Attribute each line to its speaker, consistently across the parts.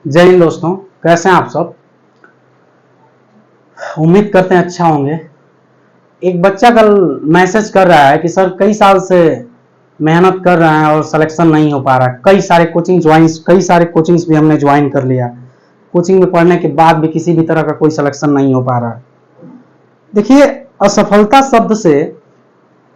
Speaker 1: जय हिंद दोस्तों, कैसे हैं आप सब। उम्मीद करते हैं अच्छा होंगे। एक बच्चा कल मैसेज कर रहा है कि सर कई साल से मेहनत कर रहे हैं और सिलेक्शन नहीं हो पा रहा। कई सारे कोचिंग्स भी हमने ज्वाइन कर लिया। कोचिंग में पढ़ने के बाद भी किसी भी तरह का कोई सिलेक्शन नहीं हो पा रहा। देखिए, असफलता शब्द से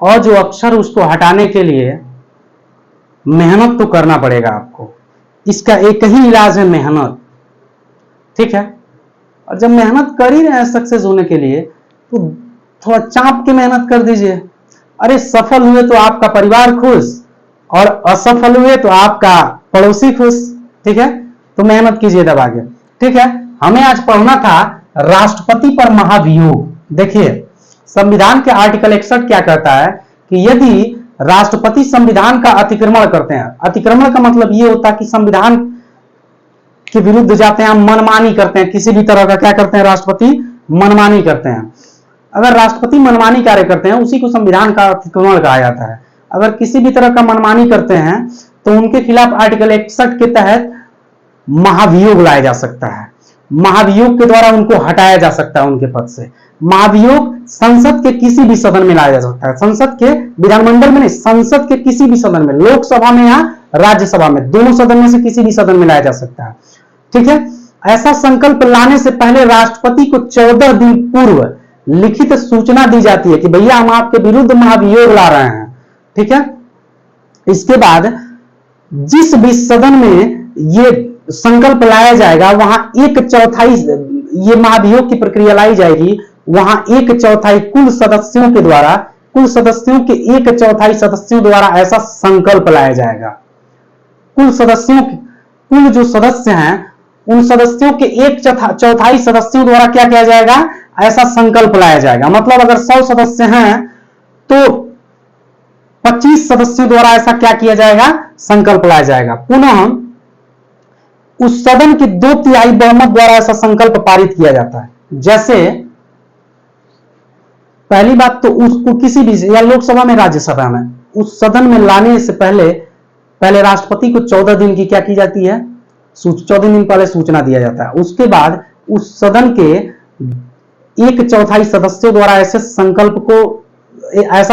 Speaker 1: और जो अक्षर उसको हटाने के लिए मेहनत तो करना पड़ेगा आपको। इसका एक ही इलाज है, मेहनत। ठीक है, और जब मेहनत कर ही रहे हैं सक्सेस होने के लिए तो थोड़ा चाप के मेहनत कर दीजिए। अरे सफल हुए तो आपका परिवार खुश और असफल हुए तो आपका पड़ोसी खुश। ठीक है, तो मेहनत कीजिए दबा के। ठीक है, हमें आज पढ़ना था राष्ट्रपति पर महाभियोग। देखिए, संविधान के आर्टिकल 61 क्या कहता है कि यदि राष्ट्रपति संविधान का अतिक्रमण करते हैं, अतिक्रमण का मतलब यह होता है कि संविधान के विरुद्ध जाते हैं, मनमानी करते हैं, किसी भी तरह का क्या करते हैं, राष्ट्रपति मनमानी करते हैं। अगर राष्ट्रपति मनमानी कार्य करते हैं उसी को संविधान का अतिक्रमण कहा जाता है। अगर किसी भी तरह का मनमानी करते हैं तो उनके खिलाफ आर्टिकल 61 के तहत महाभियोग लाया जा सकता है। महाभियोग के द्वारा उनको हटाया जा सकता है उनके पद से। महाभियोग संसद के किसी भी सदन में लाया जा सकता है। संसद के विधानमंडल में नहीं, संसद के किसी भी सदन में, लोकसभा में या राज्यसभा में, दोनों सदन में से किसी भी सदन में लाया जा सकता है। ठीक है, ऐसा संकल्प लाने से पहले राष्ट्रपति को 14 दिन पूर्व लिखित सूचना दी जाती है कि भैया हम आपके विरुद्ध महाभियोग ला रहे हैं। ठीक है, इसके बाद जिस भी सदन में ये संकल्प लाया जाएगा वहां 1/4 ये महाभियोग की प्रक्रिया लाई जाएगी। वहां 1/4 कुल सदस्यों के द्वारा, कुल सदस्यों के 1/4 सदस्यों द्वारा ऐसा संकल्प लाया जाएगा। कुल सदस्यों, कुल जो सदस्य हैं उन सदस्यों के 1/4 सदस्यों द्वारा क्या किया जाएगा, ऐसा संकल्प लाया जाएगा। मतलब अगर 100 सदस्य हैं तो 25 सदस्यों द्वारा ऐसा क्या किया जाएगा, संकल्प लाया जाएगा। पुनः उस सदन की 2/3 बहुमत द्वारा ऐसा संकल्प पारित किया जाता है। जैसे पहली बात तो उसको किसी भी, या लोकसभा में राज्यसभा में, उस सदन में लाने से पहले राष्ट्रपति को 14 दिन की क्या की जाती है, 14 दिन पहले सूचना दिया जाता है। उसके बाद उस सदन के 1/4 सदस्यों द्वारा ऐसा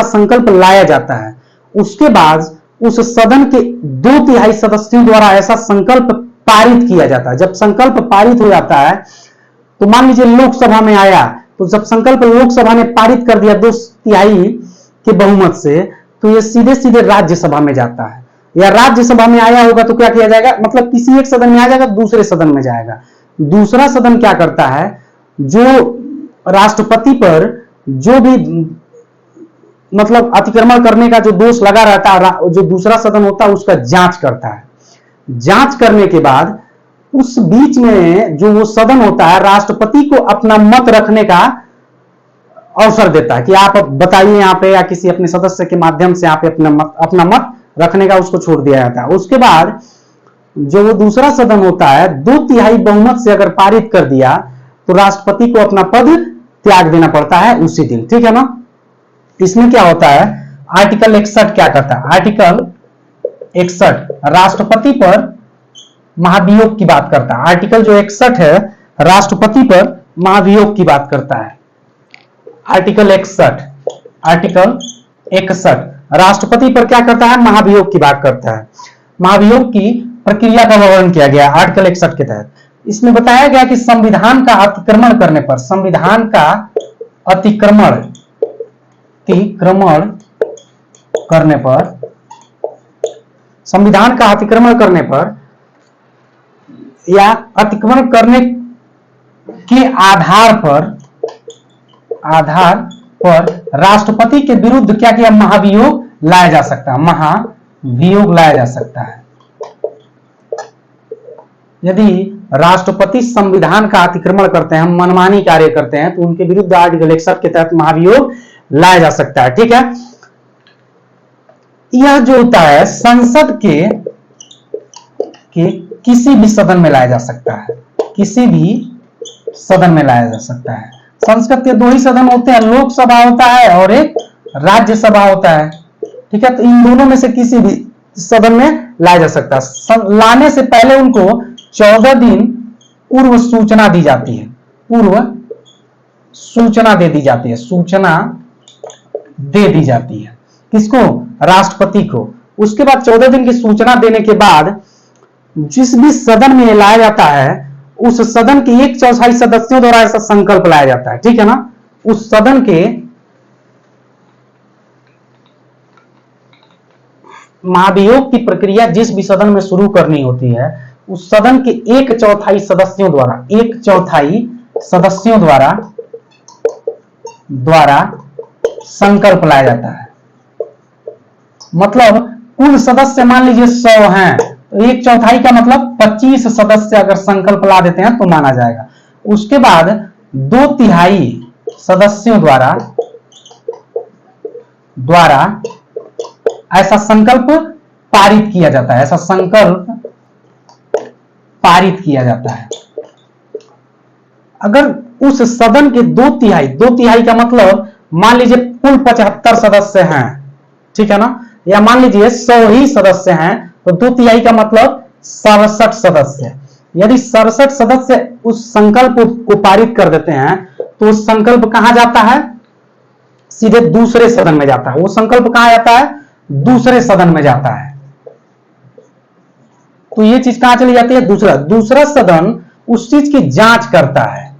Speaker 1: संकल्प लाया जाता है। उसके बाद उस सदन के 2/3 सदस्यों द्वारा ऐसा संकल्प पारित किया जाता है। जब संकल्प पारित हो जाता है तो मान लीजिए लोकसभा में आया, तो जब संकल्प लोकसभा ने पारित कर दिया 2/3 के बहुमत से, तो यह सीधे सीधे राज्यसभा में जाता है। या राज्यसभा में आया होगा तो क्या किया जाएगा, मतलब किसी एक सदन में आ जाएगा, दूसरे सदन में जाएगा। दूसरा सदन क्या करता है, जो राष्ट्रपति पर जो भी मतलब अतिक्रमण करने का जो दोष लगा रहता है, जो दूसरा सदन होता है उसका जांच करता है। जांच करने के बाद उस बीच में जो वो सदन होता है राष्ट्रपति को अपना मत रखने का अवसर देता है कि आप बताइए यहाँ पे, या किसी अपने सदस्य के माध्यम से यहाँ पे अपना मत रखने का उसको छोड़ दिया जाता है। उसके बाद जो वो दूसरा सदन होता है 2/3 बहुमत से अगर पारित कर दिया तो राष्ट्रपति को अपना पद त्याग देना पड़ता है उसी दिन। ठीक है ना। इसमें क्या होता है, आर्टिकल 61 क्या कहता है, आर्टिकल 61 राष्ट्रपति पर महाभियोग की बात करता है। आर्टिकल जो 61 है राष्ट्रपति पर महाभियोग की बात करता है। आर्टिकल 61 राष्ट्रपति पर क्या करता है, महाभियोग की बात करता है। महाभियोग की प्रक्रिया का वर्णन किया गया आर्टिकल 61 के तहत। इसमें बताया गया कि संविधान का अतिक्रमण करने पर, संविधान का अतिक्रमण करने पर, संविधान का अतिक्रमण करने पर या अतिक्रमण करने के आधार पर राष्ट्रपति के विरुद्ध क्या किया, महाभियोग लाया जा सकता है। महाभियोग लाया जा सकता है। यदि राष्ट्रपति संविधान का अतिक्रमण करते हैं, मनमानी कार्य करते हैं, तो उनके विरुद्ध आर्टिकल 61 के तहत महाभियोग लाया जा सकता है। ठीक है, यह जो होता है संसद के किसी भी सदन में लाया जा सकता है, किसी भी सदन में लाया जा सकता है। संसद के 2 ही सदन होते हैं, लोकसभा होता है और एक राज्यसभा होता है। ठीक है, तो इन दोनों में से किसी भी सदन में लाया जा सकता है। लाने से पहले उनको 14 दिन पूर्व सूचना दी जाती है, पूर्व सूचना दे दी जाती है, सूचना दे दी जाती है किसको? राष्ट्रपति को। उसके बाद 14 दिन की सूचना देने के बाद जिस भी सदन में लाया जाता है उस सदन के 1/4 सदस्यों द्वारा ऐसा संकल्प लाया जाता है, ठीक है ना। उस सदन के महाभियोग की प्रक्रिया जिस भी सदन में शुरू करनी होती है उस सदन के 1/4 सदस्यों द्वारा, 1/4 सदस्यों द्वारा संकल्प लाया जाता है। मतलब कुल सदस्य मान लीजिए 100 हैं, 1/4 का मतलब 25 सदस्य अगर संकल्प ला देते हैं तो माना जाएगा। उसके बाद 2/3 सदस्यों द्वारा ऐसा संकल्प पारित किया जाता है, ऐसा संकल्प पारित किया जाता है। अगर उस सदन के 2/3 का मतलब मान लीजिए कुल 75 सदस्य हैं, ठीक है ना, या मान लीजिए 100 ही सदस्य हैं तो 2/3 का मतलब 67 सदस्य। यदि 67 सदस्य उस संकल्प को पारित कर देते हैं तो उस संकल्प कहां जाता है? सीधे दूसरे सदन में जाता है। वो संकल्प कहां जाता है? दूसरे सदन में जाता है। तो ये चीज कहां चली जाती है? दूसरा सदन उस चीज की जांच करता है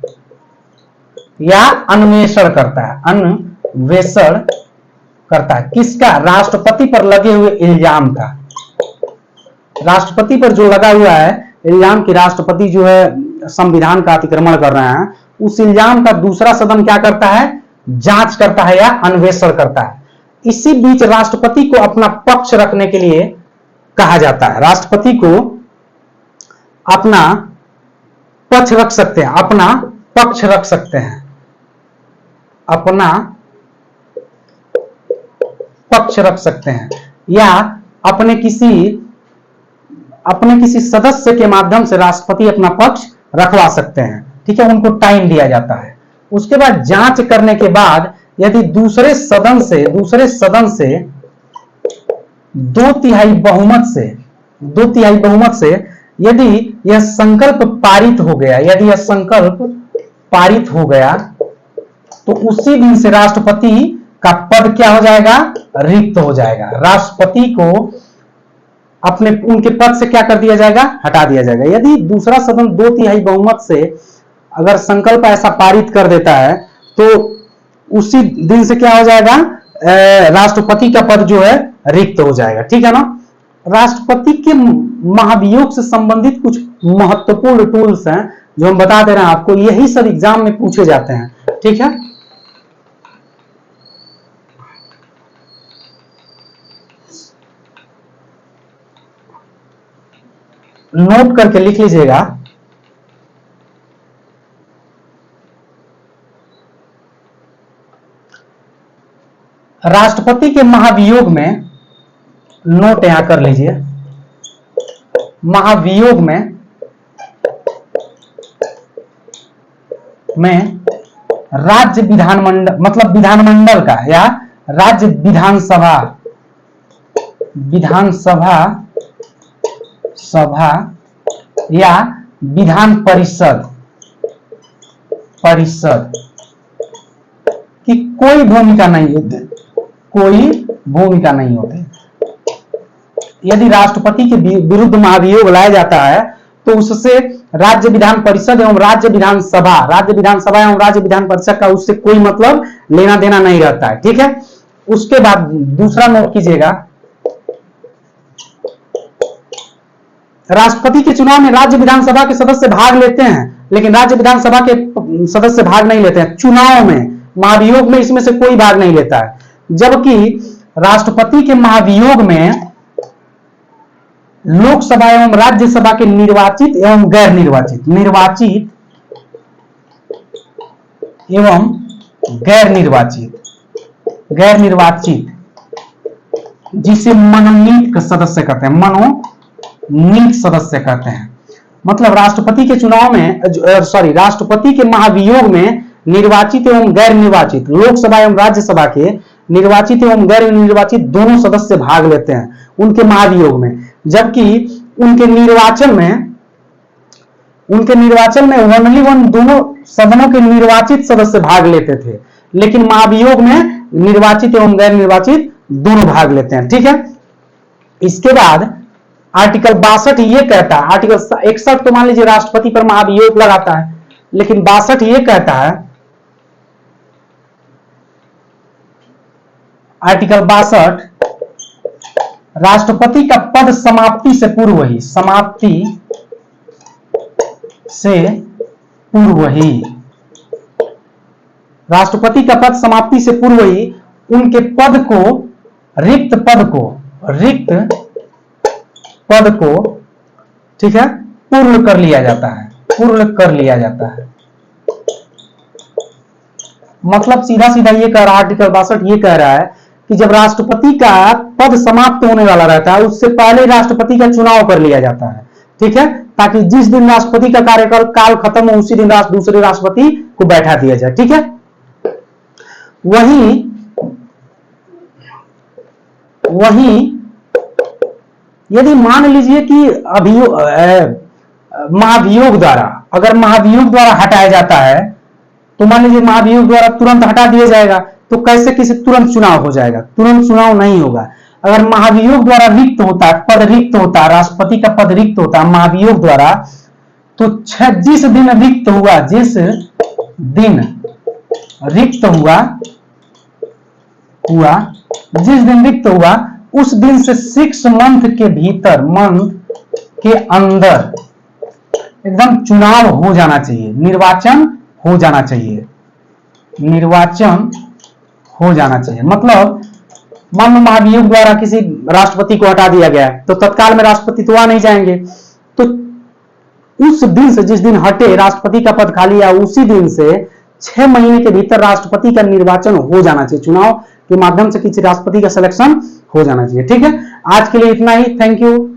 Speaker 1: या अन्वेषण करता है, अन्वेषण करता है। किसका? राष्ट्रपति पर लगे हुए इल्जाम का। राष्ट्रपति पर जो लगा हुआ है इल्जाम कि राष्ट्रपति जो है संविधान का अतिक्रमण कर रहे हैं, उस इल्जाम का दूसरा सदन क्या करता है? जांच करता है या अन्वेषण करता है। इसी बीच राष्ट्रपति को अपना पक्ष रखने के लिए कहा जाता है। राष्ट्रपति को अपना पक्ष रख सकते हैं, अपना पक्ष रख सकते हैं, अपना पक्ष रख सकते हैं या अपने किसी सदस्य के माध्यम से राष्ट्रपति अपना पक्ष रखवा सकते हैं, ठीक है। उनको टाइम दिया जाता है। उसके बाद जांच करने के बाद यदि दूसरे सदन से 2/3 बहुमत से यदि यह संकल्प पारित हो गया, यदि यह संकल्प पारित हो गया तो उसी दिन से राष्ट्रपति का पद क्या हो जाएगा? रिक्त हो जाएगा। राष्ट्रपति को उनके पद से क्या कर दिया जाएगा? हटा दिया जाएगा। यदि दूसरा सदन 2/3 बहुमत से अगर संकल्प ऐसा पारित कर देता है तो उसी दिन से क्या हो जाएगा? राष्ट्रपति का पद जो है रिक्त हो जाएगा, ठीक है ना। राष्ट्रपति के महाभियोग से संबंधित कुछ महत्वपूर्ण टूल्स हैं जो हम बता दे रहे हैं आपको, यही सब एग्जाम में पूछे जाते हैं, ठीक है। नोट करके लिख लीजिएगा। राष्ट्रपति के महाभियोग में, नोट यहां कर लीजिए, महाभियोग में राज्य विधानमंडल मतलब विधानमंडल का या राज्य विधानसभा या विधान परिषद की कोई भूमिका नहीं होती। यदि राष्ट्रपति के विरुद्ध महाभियोग लाया जाता है तो उससे राज्य विधान परिषद एवं राज्य विधानसभा एवं राज्य विधान परिषद का उससे कोई मतलब लेना देना नहीं रहता है, ठीक है। उसके बाद दूसरा नोट कीजिएगा, राष्ट्रपति के चुनाव में राज्य विधानसभा के सदस्य भाग लेते हैं लेकिन राज्य विधानसभा के सदस्य भाग नहीं लेते हैं चुनाव में। महाभियोग में इसमें से कोई भाग नहीं लेता है, जबकि राष्ट्रपति के महाभियोग में लोकसभा एवं राज्यसभा के निर्वाचित एवं गैर निर्वाचित जिसे मनोनीत सदस्य कहते हैं, मनोनीत सदस्य कहते हैं। मतलब राष्ट्रपति के चुनाव में राष्ट्रपति के महाभियोग में निर्वाचित एवं गैर निर्वाचित, लोकसभा एवं राज्यसभा के निर्वाचित एवं गैर निर्वाचित दोनों सदस्य भाग लेते हैं उनके महाभियोग में, जबकि उनके निर्वाचन में उनके निर्वाचन में ओनली वन दोनों सदनों के निर्वाचित सदस्य भाग लेते थे, लेकिन महाभियोग में निर्वाचित एवं गैर निर्वाचित दोनों भाग लेते हैं। ठीक है, इसके बाद आर्टिकल 62 ये कहता है, आर्टिकल 61 तो मान लीजिए राष्ट्रपति पर महाभियोग लगाता है, लेकिन 62 ये कहता है, आर्टिकल 62 राष्ट्रपति का पद समाप्ति से पूर्व ही, समाप्ति से पूर्व ही, राष्ट्रपति का पद समाप्ति से पूर्व ही उनके पद को, रिक्त पद को, ठीक है, पूर्ण कर लिया जाता है, पूर्ण कर लिया जाता है। मतलब सीधा सीधा ये कह रहा है, आर्टिकल 62 ये कह रहा है कि जब राष्ट्रपति का पद समाप्त होने वाला रहता है उससे पहले राष्ट्रपति का चुनाव कर लिया जाता है। ठीक है, ताकि जिस दिन राष्ट्रपति का कार्यकाल काल खत्म हो उसी दिन दूसरे राष्ट्रपति को बैठा दिया जाए। ठीक है, वहीं यदि मान लीजिए कि महाभियोग द्वारा, अगर महाभियोग द्वारा हटाया जाता है तो मान लीजिए महाभियोग द्वारा तुरंत हटा दिया जाएगा तो कैसे किसी तुरंत चुनाव हो जाएगा? तुरंत चुनाव नहीं होगा। अगर महाभियोग द्वारा रिक्त होता है, पद रिक्त होता है, राष्ट्रपति का पद रिक्त होता है महाभियोग द्वारा, तो जिस दिन रिक्त हुआ, जिस दिन रिक्त हुआ जिस दिन रिक्त हुआ उस दिन से 6 मंथ के भीतर, मंथ के अंदर एकदम चुनाव हो जाना चाहिए, निर्वाचन हो जाना चाहिए, निर्वाचन हो जाना चाहिए। मतलब मान लो महाभियोग द्वारा किसी राष्ट्रपति को हटा दिया गया तो तत्काल में राष्ट्रपति तो आ नहीं जाएंगे, तो उस दिन से, जिस दिन हटे राष्ट्रपति का पद खाली है, उसी दिन से 6 महीने के भीतर राष्ट्रपति का निर्वाचन हो जाना चाहिए, चुनाव के माध्यम से किसी राष्ट्रपति का सिलेक्शन हो जाना चाहिए। ठीक है, आज के लिए इतना ही, थैंक यू।